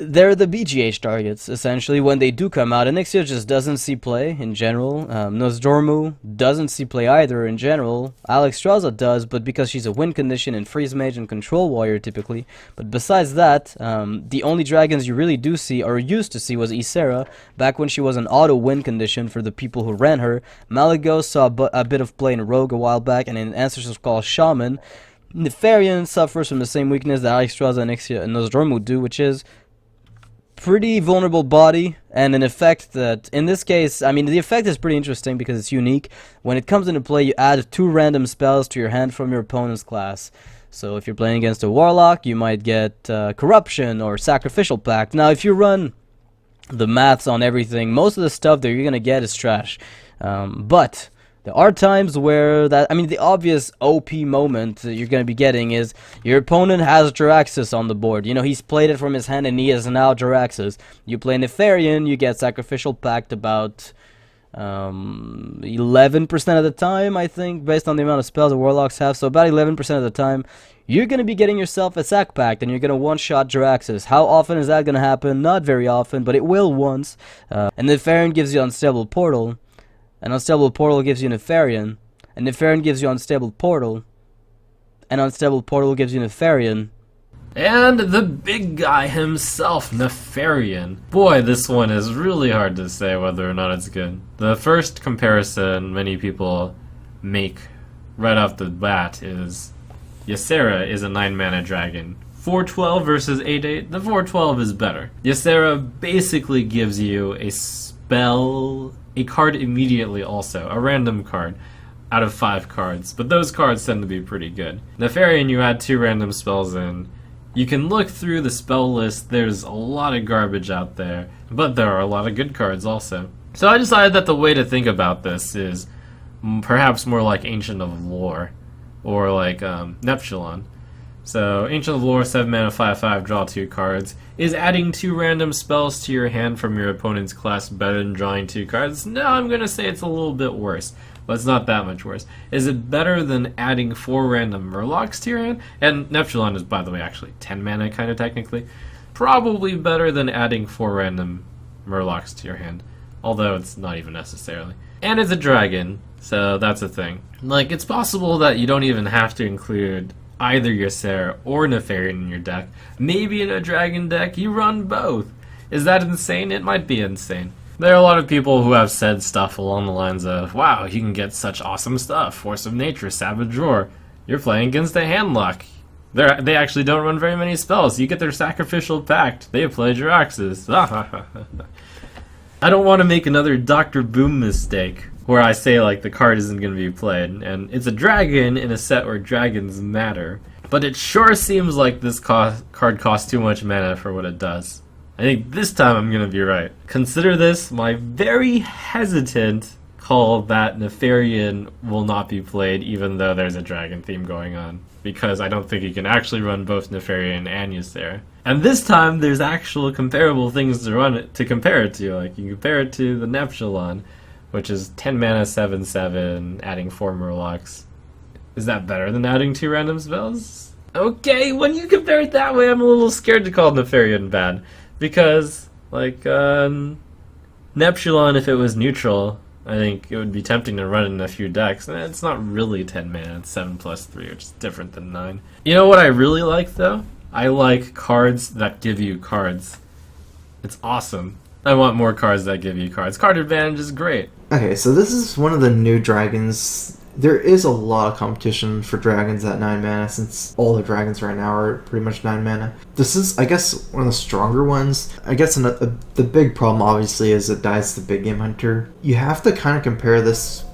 they're the BGH targets, essentially, when they do come out. Onyxia just doesn't see play in general. Nosdormu doesn't see play either in general. Alexstrasza does, but because she's a win condition and freeze mage and control warrior typically. But besides that, the only dragons you really do see, or used to see, was Ysera, back when she was an auto win condition for the people who ran her. Malygos saw a bit of play in Rogue a while back, and in Ancestors Call Shaman. Nefarian suffers from the same weakness that Alexstrasza, Onyxia, and Nosdormu do, which is pretty vulnerable body, and an effect that, in this case, I mean, the effect is pretty interesting because it's unique. When it comes into play, you add 2 random spells to your hand from your opponent's class. So if you're playing against a Warlock, you might get Corruption or Sacrificial Pact. Now, if you run the maths on everything, most of the stuff that you're going to get is trash. But there are times where the obvious OP moment that you're going to be getting is your opponent has Jaraxxus on the board. He's played it from his hand and he is now Jaraxxus. You play Nefarian, you get Sacrificial Pact about 11% of the time, I think, based on the amount of spells the Warlocks have. So about 11% of the time, you're going to be getting yourself a Sac Pact and you're going to one-shot Jaraxxus. How often is that going to happen? Not very often, but it will once. And Nefarian gives you Unstable Portal. An Unstable Portal gives you Nefarian, and Nefarian gives you Unstable Portal, and Unstable Portal gives you Nefarian. And the big guy himself, Nefarian. Boy, this one is really hard to say whether or not it's good. The first comparison many people make right off the bat is Ysera is a 9 mana dragon. 4/12 versus 8/8, the 4/12 is better. Ysera basically gives you a spell, a card immediately also, a random card out of 5 cards, but those cards tend to be pretty good. Nefarian, you add 2 random spells in. You can look through the spell list, there's a lot of garbage out there, but there are a lot of good cards also. So I decided that the way to think about this is perhaps more like Ancient of Lore, or like Neptulon. So, Ancient of Lore, 7 mana, 5/5, draw 2 cards. Is adding 2 random spells to your hand from your opponent's class better than drawing 2 cards? No, I'm gonna say it's a little bit worse, but it's not that much worse. Is it better than adding 4 random Murlocs to your hand? And Neptulon is, by the way, actually 10 mana, kind of technically. Probably better than adding 4 random Murlocs to your hand, although it's not even necessarily. And it's a dragon, so that's a thing. Like, it's possible that you don't even have to include either Ysera or Nefarian in your deck. Maybe in a dragon deck you run both. Is that insane? It might be insane. There are a lot of people who have said stuff along the lines of, wow, you can get such awesome stuff. Force of Nature, Savage Roar. You're playing against a handlock. They actually don't run very many spells. You get their Sacrificial Pact. They play Jiraxes. I don't want to make another Dr. Boom mistake where I say, like, the card isn't going to be played, and it's a dragon in a set where dragons matter. But it sure seems like this card costs too much mana for what it does. I think this time I'm going to be right. Consider this my very hesitant call that Nefarian will not be played even though there's a dragon theme going on, because I don't think you can actually run both Nefarian and Ysera. And this time there's actual comparable things to compare it to. Like, you can compare it to the Neptulon, which is 10 mana, 7/7, adding 4 Murlocs. Is that better than adding 2 random spells? Okay, when you compare it that way, I'm a little scared to call Nefarian bad. Because, like, Neptulon, if it was neutral, I think it would be tempting to run it in a few decks. And it's not really 10 mana, it's 7+3, which is different than 9. You know what I really like, though? I like cards that give you cards. It's awesome. I want more cards that give you cards. Card advantage is great. Okay, so this is one of the new dragons. There is a lot of competition for dragons at 9 mana, since all the dragons right now are pretty much 9 mana. This is, I guess, one of the stronger ones. I guess the big problem, obviously, is it dies to Big Game Hunter. You have to kind of compare this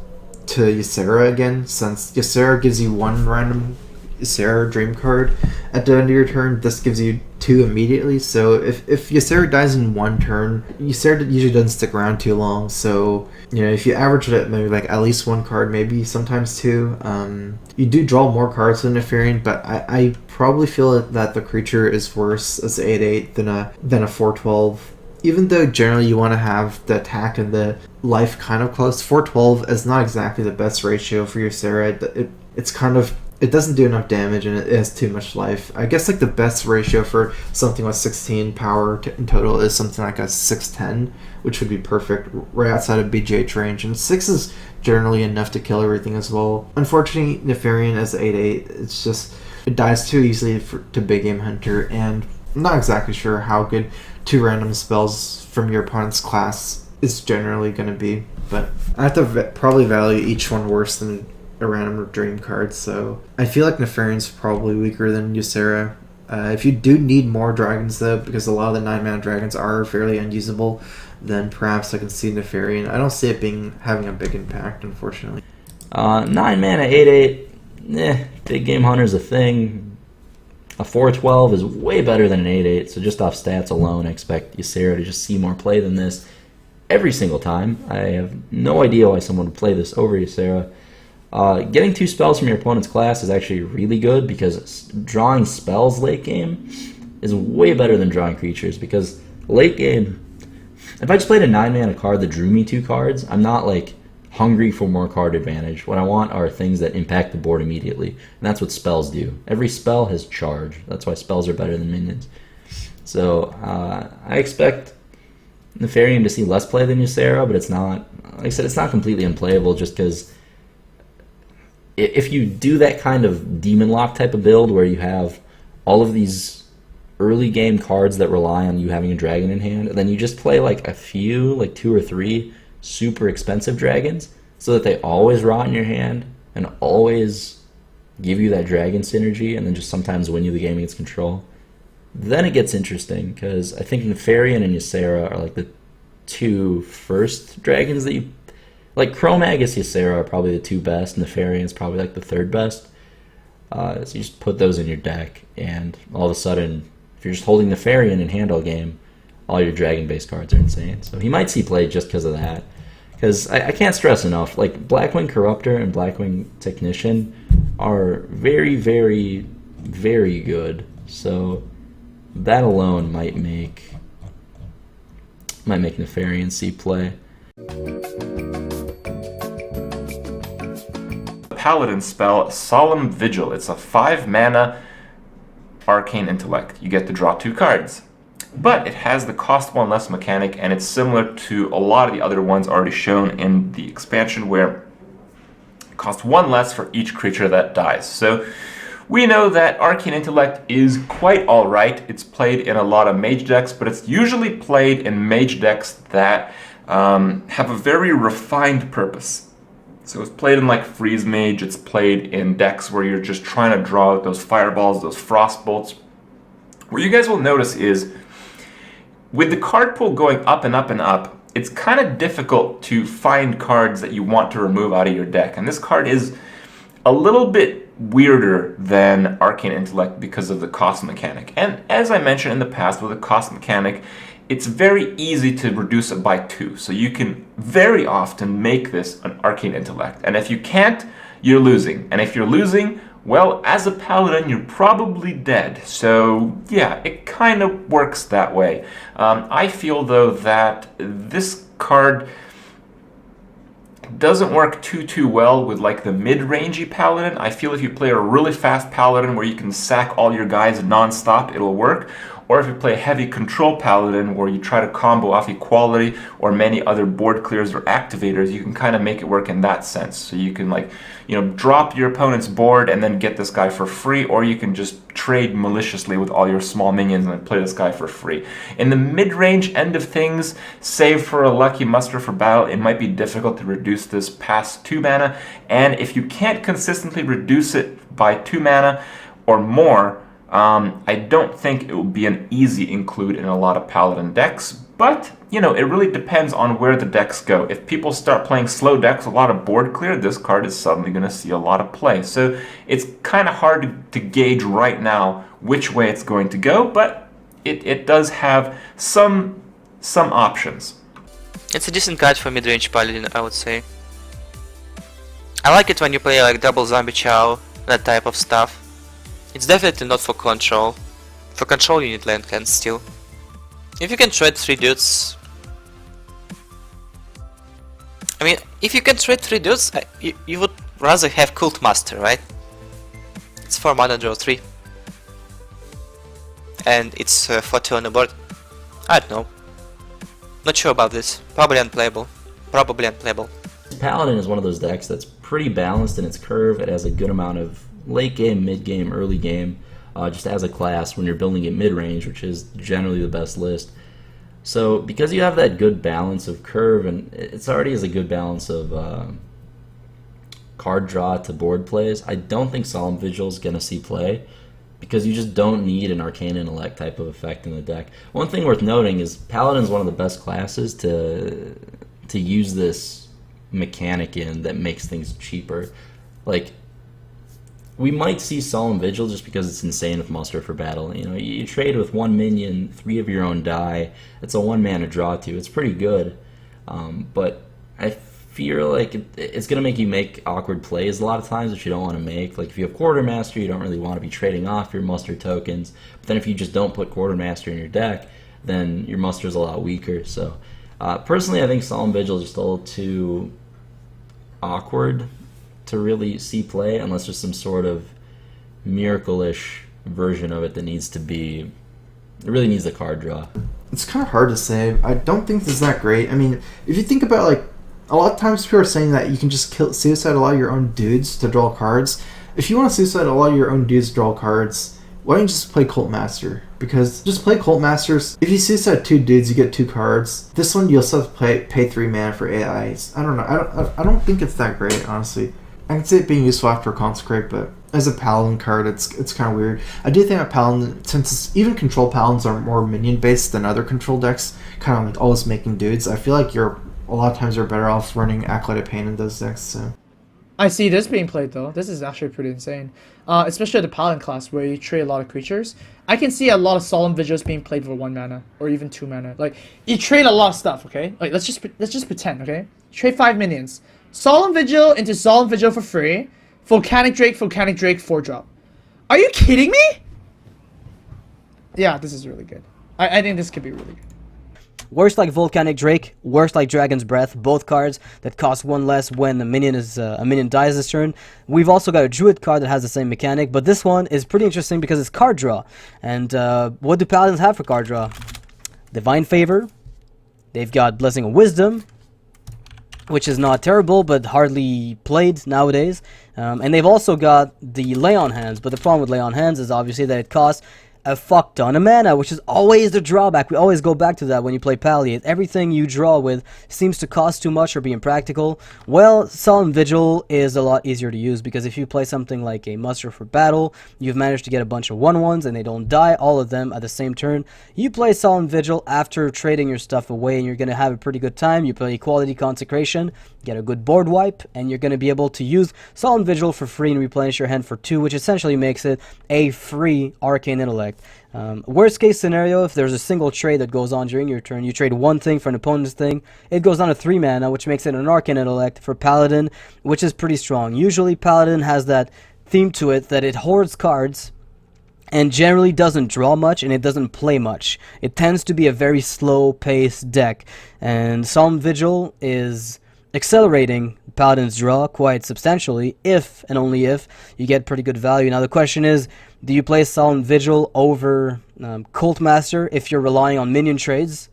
to Ysera again, since Ysera gives you 1 random Ysera dream card at the end of your turn. This gives you 2 immediately, so if Ysera dies in 1 turn, Ysera usually doesn't stick around too long, so, you know, if you average it at maybe like at least 1 card, maybe sometimes 2, you do draw more cards than Nefarian, but I probably feel that the creature is worse as 8/8 than a 4/12. Even though generally you want to have the attack and the life kind of close, 4/12 is not exactly the best ratio for Ysera. It's kind of, it doesn't do enough damage and it has too much life. I guess like the best ratio for something with 16 power in total is something like a 6/10, which would be perfect right outside of BGH range. And 6 is generally enough to kill everything as well. Unfortunately, Nefarian as 8/8, it's just, it dies too easily to Big Game Hunter, and I'm not exactly sure how good 2 random spells from your opponent's class is generally going to be. But I have to probably value each one worse than a random dream card, so I feel like Nefarian's probably weaker than Ysera. If you do need more dragons, though, because a lot of the 9 mana dragons are fairly unusable, then perhaps I can see Nefarian. I don't see it having a big impact, unfortunately. 9 mana, 8/8, Big Game Hunter's a thing. A 4/12 is way better than an 8/8, so just off stats alone, I expect Ysera to just see more play than this every single time. I have no idea why someone would play this over Ysera. Getting 2 spells from your opponent's class is actually really good, because drawing spells late game is way better than drawing creatures, because late game, if I just played a 9 mana card that drew me 2 cards, I'm not like hungry for more card advantage. What I want are things that impact the board immediately, and that's what spells do. Every spell has charge. That's why spells are better than minions. So I expect Nefarian to see less play than Ysera, but it's not, like I said, it's not completely unplayable, just because if you do that kind of demon lock type of build where you have all of these early game cards that rely on you having a dragon in hand, and then you just play like a few, like 2 or 3 super expensive dragons, so that they always rot in your hand and always give you that dragon synergy, and then just sometimes win you the game against control, then it gets interesting, because I think Nefarian and Ysera are like the 2 first dragons that you, like Cro-Magus, Ysera are probably the 2 best. Nefarian is probably like the 3rd best. So you just put those in your deck, and all of a sudden, if you're just holding Nefarian in hand all game, all your dragon-based cards are insane. So he might see play just because of that. Because I can't stress enough, like Blackwing Corruptor and Blackwing Technician are very, very very good. So that alone might make Nefarian see play. Paladin spell, Solemn Vigil. It's a 5 mana arcane intellect. You get to draw 2 cards. But it has the cost 1 less mechanic, and it's similar to a lot of the other ones already shown in the expansion, where it costs 1 less for each creature that dies. So we know that Arcane Intellect is quite alright. It's played in a lot of mage decks, but it's usually played in mage decks that have a very refined purpose. So it's played in like Freeze Mage, it's played in decks where you're just trying to draw out those fireballs, those frost bolts. What you guys will notice is, with the card pool going up and up and up, it's kind of difficult to find cards that you want to remove out of your deck. And this card is a little bit weirder than Arcane Intellect because of the cost mechanic. And as I mentioned in the past, with the cost mechanic, it's very easy to reduce it by 2. So you can very often make this an Arcane Intellect. And if you can't, you're losing. And if you're losing, well, as a paladin, you're probably dead. So yeah, it kind of works that way. I feel though that this card doesn't work too well with like the mid-rangey paladin. I feel if you play a really fast paladin where you can sack all your guys non-stop, it'll work. Or if you play a heavy control paladin where you try to combo off equality or many other board clears or activators, you can kind of make it work in that sense. So you can, like, you know, drop your opponent's board and then get this guy for free, or you can just trade maliciously with all your small minions and then play this guy for free. In the mid-range end of things, save for a lucky muster for battle, it might be difficult to reduce this past 2 mana, and if you can't consistently reduce it by 2 mana or more, I don't think it will be an easy include in a lot of paladin decks, but you know, it really depends on where the decks go. If people start playing slow decks, a lot of board clear, this card is suddenly going to see a lot of play. So it's kind of hard to gauge right now which way it's going to go, but it does have some options. It's a decent card for mid-range paladin, I would say. I like it when you play like double zombie chow, that type of stuff. It's definitely not for control. For control you need land hands still. If you can trade 3 dudes... I mean, if you can trade 3 dudes, you would rather have Cult Master, right? It's 4 mana, draw 3. And it's 40 on the board. I don't know. Not sure about this. Probably unplayable. Probably unplayable. Paladin is one of those decks that's pretty balanced in its curve. It has a good amount of late game, mid game, early game, just as a class when you're building it mid range, which is generally the best list. So because you have that good balance of curve, and it's already has a good balance of card draw to board plays, I don't think Solemn Vigil is going to see play, because you just don't need an Arcane Intellect type of effect in the deck. One thing worth noting is Paladin is one of the best classes to use this mechanic in that makes things cheaper. Like, we might see Solemn Vigil just because it's insane with muster for battle. You know, you trade with 1 minion, 3 of your own die. It's a 1 mana draw to. It's pretty good, but I feel like it's going to make you make awkward plays a lot of times that you don't want to make. Like if you have Quartermaster, you don't really want to be trading off your muster tokens. But then if you just don't put Quartermaster in your deck, then your muster's a lot weaker. So personally, I think Solemn Vigil is just a little too awkward to really see play, unless there's some sort of miracle-ish version of it that needs to be... It really needs a card draw. It's kind of hard to say. I don't think this is that great. I mean, if you think about, like, a lot of times people are saying that you can just suicide a lot of your own dudes to draw cards. If you want to suicide a lot of your own dudes to draw cards, why don't you just play Cult Master? Because just play Cult Masters. If you suicide 2 dudes, you get 2 cards. This one, you'll still have to pay 3 mana for AIs. I don't know. I don't think it's that great, honestly. I can see it being useful after Consecrate, but as a Paladin card, it's kind of weird. I do think that Paladin, since even control Paladins are more minion-based than other control decks, kind of like always making dudes, I feel like a lot of times you're better off running Acolyte of Pain in those decks, so... I see this being played though. This is actually pretty insane. Especially the Paladin class where you trade a lot of creatures. I can see a lot of Solemn Vigils being played for 1 mana or even 2 mana. Like you trade a lot of stuff, okay? Like let's just pretend, okay? Trade 5 minions. Solemn Vigil into Solemn Vigil for free. Volcanic Drake, 4-drop. Are you kidding me? Yeah, this is really good. I think this could be really good. Works like Volcanic Drake, works like Dragon's Breath, both cards that cost 1 less when a minion dies this turn. We've also got a Druid card that has the same mechanic, but this one is pretty interesting because it's card draw. And what do Paladins have for card draw? Divine Favor. They've got Blessing of Wisdom, which is not terrible, but hardly played nowadays. And they've also got the Lay on Hands, but the problem with Lay on Hands is obviously that it costs a fuck ton of mana, which is always the drawback. We always go back to that when you play Palliate. Everything you draw with seems to cost too much or be impractical. Well, Solemn Vigil is a lot easier to use because if you play something like a Muster for Battle, you've managed to get a bunch of 1/1s and they don't die, all of them at the same turn. You play Solemn Vigil after trading your stuff away and you're going to have a pretty good time. You play Equality Consecration, get a good board wipe, and you're going to be able to use Solemn Vigil for free and replenish your hand for 2, which essentially makes it a free Arcane Intellect. Worst case scenario, if there's a single trade that goes on during your turn, you trade one thing for an opponent's thing, it goes down to 3 mana, which makes it an Arcane Intellect for Paladin, which is pretty strong. Usually Paladin has that theme to it that it hoards cards and generally doesn't draw much and it doesn't play much. It tends to be a very slow-paced deck, and Solemn Vigil is accelerating Paladin's draw quite substantially if and only if you get pretty good value. Now the question is, do you play Solemn Vigil over Cult Master if you're relying on minion trades?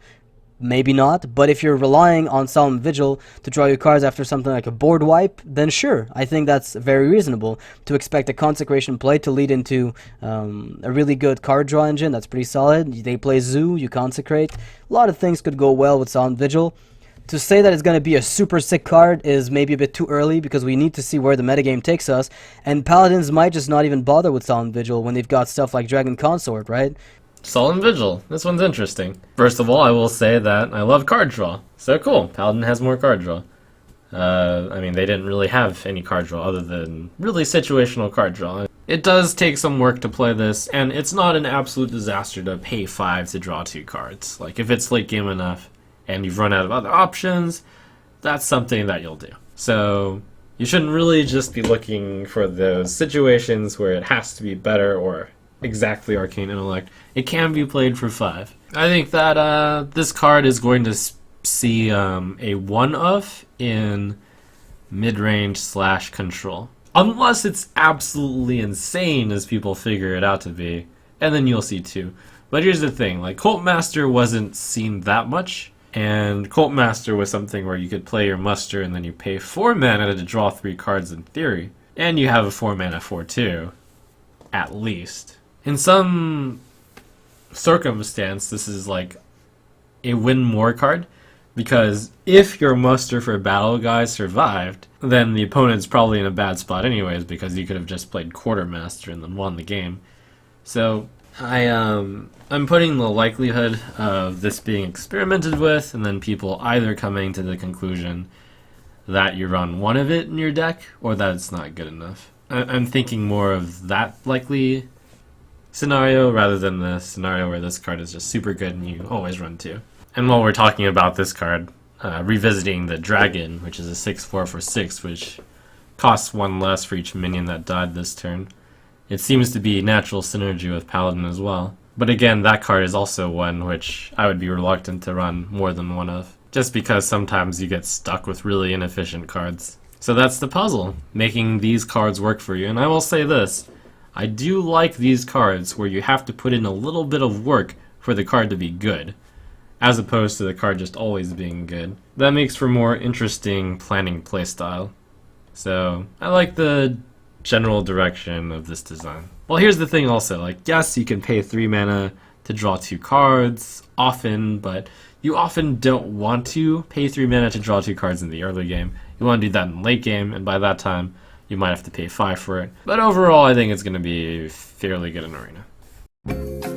Maybe not, but if you're relying on Solemn Vigil to draw your cards after something like a board wipe, then sure, I think that's very reasonable to expect a Consecration play to lead into a really good card draw engine. That's pretty solid. They play Zoo, you Consecrate. A lot of things could go well with Solemn Vigil. To say that it's going to be a super sick card is maybe a bit too early because we need to see where the metagame takes us, and Paladins might just not even bother with Solemn Vigil when they've got stuff like Dragon Consort, right? Solemn Vigil. This one's interesting. First of all, I will say that I love card draw. So cool. Paladin has more card draw. I mean, they didn't really have any card draw other than really situational card draw. It does take some work to play this, and it's not an absolute disaster to pay 5 to draw 2 cards. Like, if it's late game enough and you've run out of other options, that's something that you'll do. So you shouldn't really just be looking for those situations where it has to be better or exactly Arcane Intellect. It can be played for 5. I think that this card is going to see a 1-of in mid-range / control. Unless it's absolutely insane as people figure it out to be, and then you'll see 2. But here's the thing, like Cult Master wasn't seen that much, and Cult Master was something where you could play your muster and then you pay 4 mana to draw 3 cards in theory. And you have a 4 mana 4/2, at least. In some circumstance, this is like a win more card, because if your muster for battle guy survived, then the opponent's probably in a bad spot anyways, because you could have just played Quartermaster and then won the game. So I'm putting the likelihood of this being experimented with, and then people either coming to the conclusion that you run one of it in your deck, or that it's not good enough. I'm thinking more of that likely scenario rather than the scenario where this card is just super good and you always run 2. And while we're talking about this card, revisiting the Dragon, which is a 6/4 for 6, which costs 1 less for each minion that died this turn. It seems to be natural synergy with Paladin as well. But again, that card is also one which I would be reluctant to run more than 1 of, just because sometimes you get stuck with really inefficient cards. So that's the puzzle, making these cards work for you. And I will say this, I do like these cards where you have to put in a little bit of work for the card to be good, as opposed to the card just always being good. That makes for more interesting planning playstyle. So I like the general direction of this design. Well, here's the thing also, like, yes, you can pay 3 mana to draw 2 cards often, but you often don't want to pay 3 mana to draw 2 cards in the early game. You want to do that in late game, and by that time you might have to pay 5 for it. But overall, I think it's going to be fairly good in Arena.